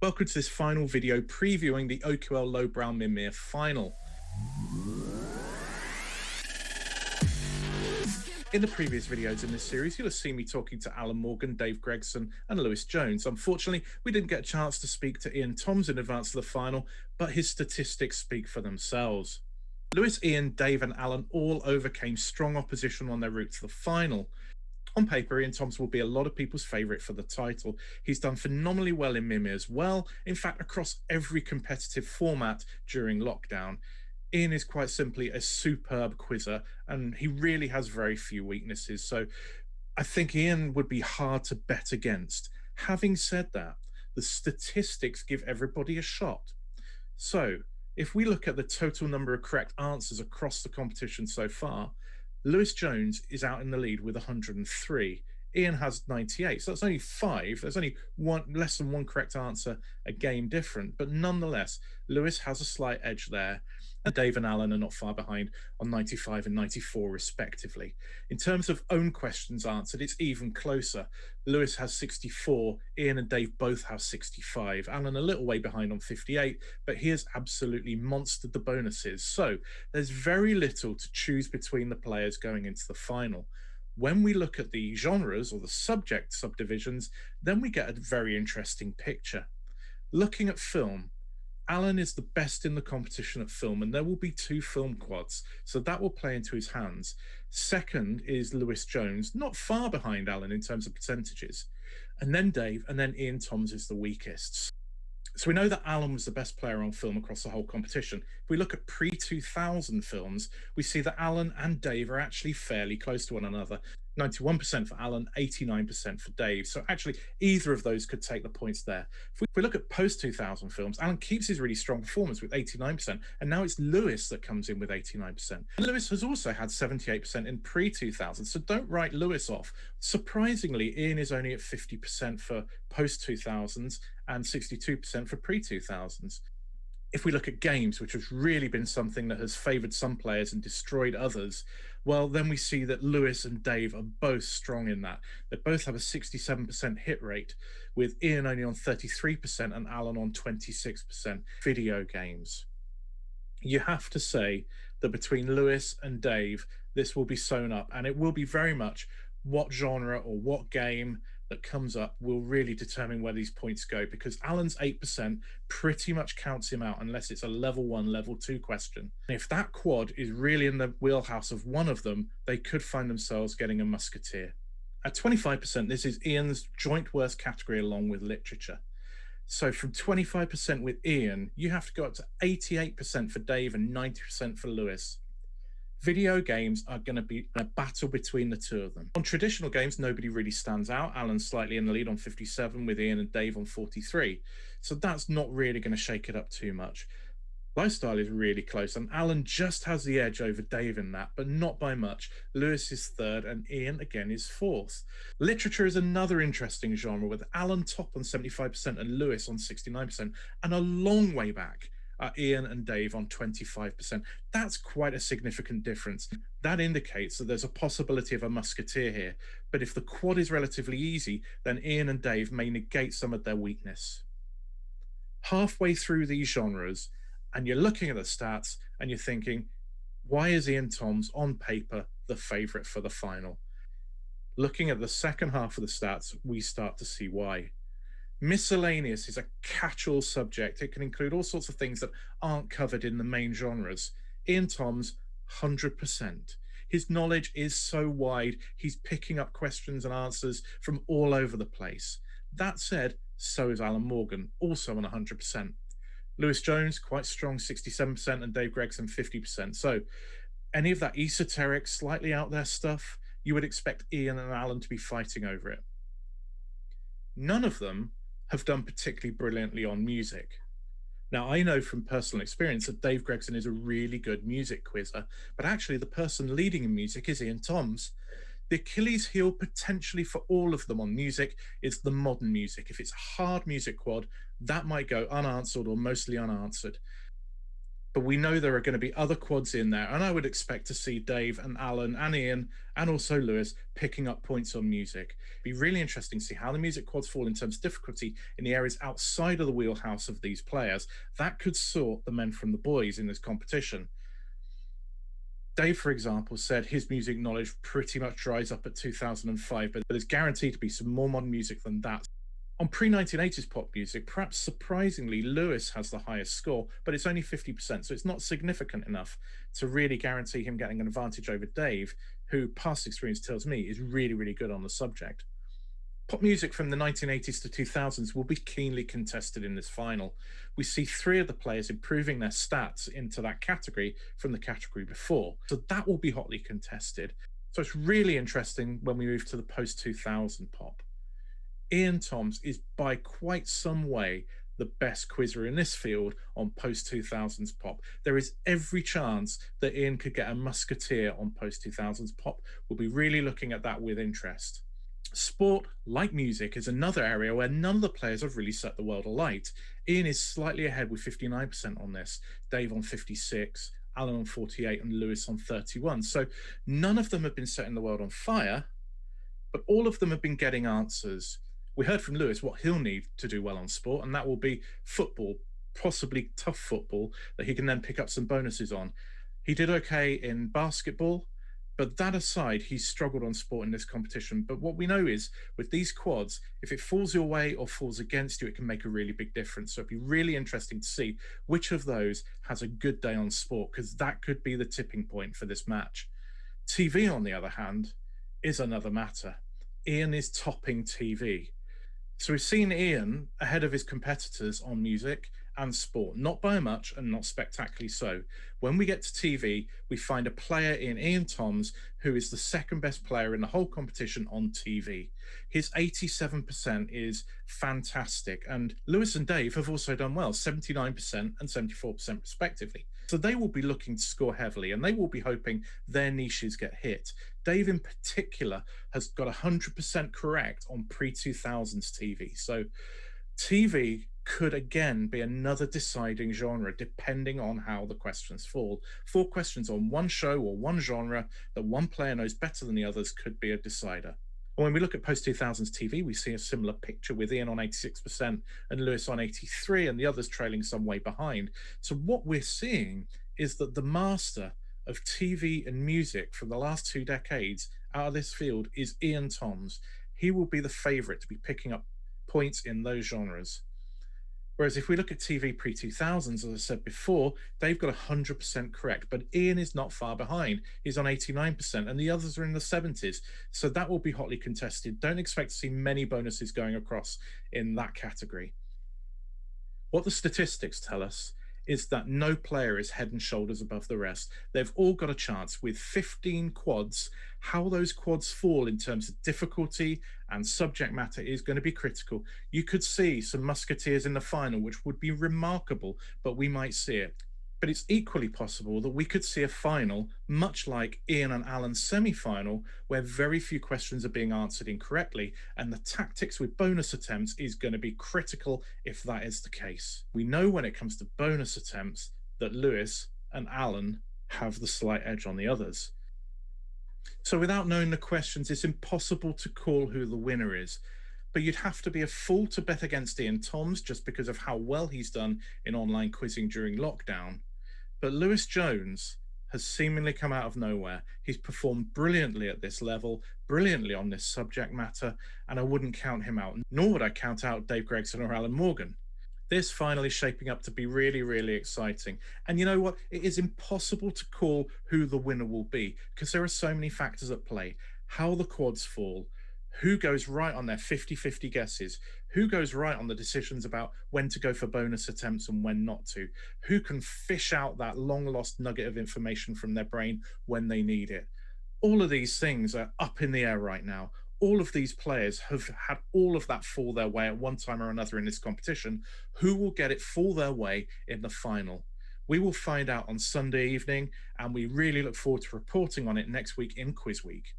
Welcome to this final video previewing the OQL Low Brow MIMIR final. In the previous videos in this series, you'll have seen me talking to Alan Morgan, Dave Gregson, and Lewis Jones. Unfortunately, we didn't get a chance to speak to Ian Toms in advance of the final, but his statistics speak for themselves. Lewis, Ian, Dave, and Alan all overcame strong opposition on their route to the final. On paper, Ian Toms will be a lot of people's favourite for the title. He's done phenomenally well in MIMIR as well, in fact, across every competitive format during lockdown. Ian is quite simply a superb quizzer, and he really has very few weaknesses. So I think Ian would be hard to bet against. Having said that, the statistics give everybody a shot. So if we look at the total number of correct answers across the competition so far, Lewis Jones is out in the lead with 103. Ian has 98, so that's only 5. There's only less than one correct answer a game different, but nonetheless, Lewis has a slight edge there, and Dave and Alan are not far behind on 95 and 94 respectively. In terms of own questions answered, it's even closer. Lewis has 64, Ian and Dave both have 65. Alan a little way behind on 58, but he has absolutely monstered the bonuses. So there's very little to choose between the players going into the final. When we look at the genres or the subject subdivisions, then we get a very interesting picture. Looking at film, Alan is the best in the competition at film, and there will be 2 film quads, so that will play into his hands. Second is Lewis Jones, not far behind Alan in terms of percentages. And then Dave, and then Ian Toms is the weakest. So we know that Alan was the best player on film across the whole competition. If we look at pre-2000 films, we see that Alan and Dave are actually fairly close to one another. 91% for Alan, 89% for Dave. So actually, either of those could take the points there. If we look at post-2000 films, Alan keeps his really strong performance with 89%, and now it's Lewis that comes in with 89%. And Lewis has also had 78% in pre-2000, so don't write Lewis off. Surprisingly, Ian is only at 50% for post-2000s and 62% for pre-2000s. If we look at games, which has really been something that has favoured some players and destroyed others, well, then we see that Lewis and Dave are both strong in that. They both have a 67% hit rate, with Ian only on 33% and Alan on 26%. Video games. You have to say that between Lewis and Dave, this will be sewn up, and it will be very much what genre or what game that comes up will really determine where these points go, because Alan's 8% pretty much counts him out unless it's a level 1, level 2 question. And if that quad is really in the wheelhouse of one of them, they could find themselves getting a musketeer. At 25%, this is Ian's joint worst category along with literature. So from 25% with Ian, you have to go up to 88% for Dave and 90% for Lewis. Video games are going to be a battle between the 2 of them. On traditional games, nobody really stands out. Alan's slightly in the lead on 57 with Ian and Dave on 43. So that's not really going to shake it up too much. Lifestyle is really close, and Alan just has the edge over Dave in that, but not by much. Lewis is 3rd, and Ian again is 4th. Literature is another interesting genre, with Alan top on 75% and Lewis on 69%, and a long way back are Ian and Dave on 25%. That's quite a significant difference. That indicates that there's a possibility of a musketeer here, but if the quad is relatively easy, then Ian and Dave may negate some of their weakness. Halfway through these genres, and you're looking at the stats and you're thinking, why is Ian Toms on paper the favourite for the final? Looking at the second half of the stats, we start to see why. Miscellaneous is a catch-all subject. It can include all sorts of things that aren't covered in the main genres. Ian Toms, 100%. His knowledge is so wide, he's picking up questions and answers from all over the place. That said, so is Alan Morgan, also on 100%. Lewis Jones, quite strong, 67%, and Dave Gregson, 50%. So any of that esoteric, slightly out there stuff, you would expect Ian and Alan to be fighting over it. None of them have done particularly brilliantly on music. Now, I know from personal experience that Dave Gregson is a really good music quizzer, but actually the person leading in music is Ian Toms. The Achilles heel potentially for all of them on music is the modern music. If it's a hard music quad, that might go unanswered or mostly unanswered. But we know there are going to be other quads in there, and I would expect to see Dave and Alan and Ian and also Lewis picking up points on music. Be really interesting to see how the music quads fall in terms of difficulty in the areas outside of the wheelhouse of these players. That could sort the men from the boys in this competition. Dave, for example, said his music knowledge pretty much dries up at 2005, but there's guaranteed to be some more modern music than that. On pre-1980s pop music, perhaps surprisingly, Lewis has the highest score, but it's only 50%, so it's not significant enough to really guarantee him getting an advantage over Dave, who past experience tells me is really, really good on the subject. Pop music from the 1980s to 2000s will be keenly contested in this final. We see three of the players improving their stats into that category from the category before, so that will be hotly contested. So it's really interesting when we move to the post-2000 pop. Ian Toms is by quite some way the best quizzer in this field on post 2000s pop. There is every chance that Ian could get a musketeer on post 2000s pop. We'll be really looking at that with interest. Sport, like music, is another area where none of the players have really set the world alight. Ian is slightly ahead with 59% on this, Dave on 56, Alan on 48, and Lewis on 31. So none of them have been setting the world on fire, but all of them have been getting answers. We heard from Lewis what he'll need to do well on sport, and that will be football, possibly tough football that he can then pick up some bonuses on. He did okay in basketball, but that aside, he's struggled on sport in this competition. But what we know is with these quads, if it falls your way or falls against you, it can make a really big difference. So it'd be really interesting to see which of those has a good day on sport, because that could be the tipping point for this match. TV, on the other hand, is another matter. Ian is topping TV. So we've seen Ian ahead of his competitors on music and sport, not by much and not spectacularly so. When we get to TV, we find a player in Ian Toms who is the second best player in the whole competition on TV. His 87% is fantastic, and Lewis and Dave have also done well, 79% and 74% respectively. So they will be looking to score heavily, and they will be hoping their niches get hit. Dave in particular has got 100% correct on pre-2000s TV. So TV could again be another deciding genre depending on how the questions fall. 4 questions on one show or one genre that one player knows better than the others could be a decider. And when we look at post-2000s TV, we see a similar picture with Ian on 86% and Lewis on 83 and the others trailing some way behind. So what we're seeing is that the master of TV and music from the last 2 decades out of this field is Ian Toms. He will be the favorite to be picking up points in those genres. Whereas if we look at TV pre-2000s, as I said before, they've got 100% correct, but Ian is not far behind. He's on 89%, and the others are in the 70s. So that will be hotly contested. Don't expect to see many bonuses going across in that category. What the statistics tell us is that no player is head and shoulders above the rest. They've all got a chance with 15 quads. How those quads fall in terms of difficulty and subject matter is going to be critical. You could see some musketeers in the final, which would be remarkable, but we might see it. But it's equally possible that we could see a final, much like Ian and Alan's semi-final, where very few questions are being answered incorrectly, and the tactics with bonus attempts is going to be critical if that is the case. We know when it comes to bonus attempts that Lewis and Alan have the slight edge on the others. So without knowing the questions, it's impossible to call who the winner is. But you'd have to be a fool to bet against Ian Toms just because of how well he's done in online quizzing during lockdown. But Lewis Jones has seemingly come out of nowhere. He's performed brilliantly at this level, brilliantly on this subject matter, and I wouldn't count him out, nor would I count out Dave Gregson or Alan Morgan. This finally is shaping up to be really, really exciting. And you know what? It is impossible to call who the winner will be because there are so many factors at play. How the quads fall, who goes right on their 50-50 guesses, who goes right on the decisions about when to go for bonus attempts and when not to, who can fish out that long lost nugget of information from their brain when they need it. All of these things are up in the air right now. All of these players have had all of that fall their way at one time or another in this competition. Who will get it fall their way in the final? We will find out on Sunday evening, and we really look forward to reporting on it next week in Quiz Week.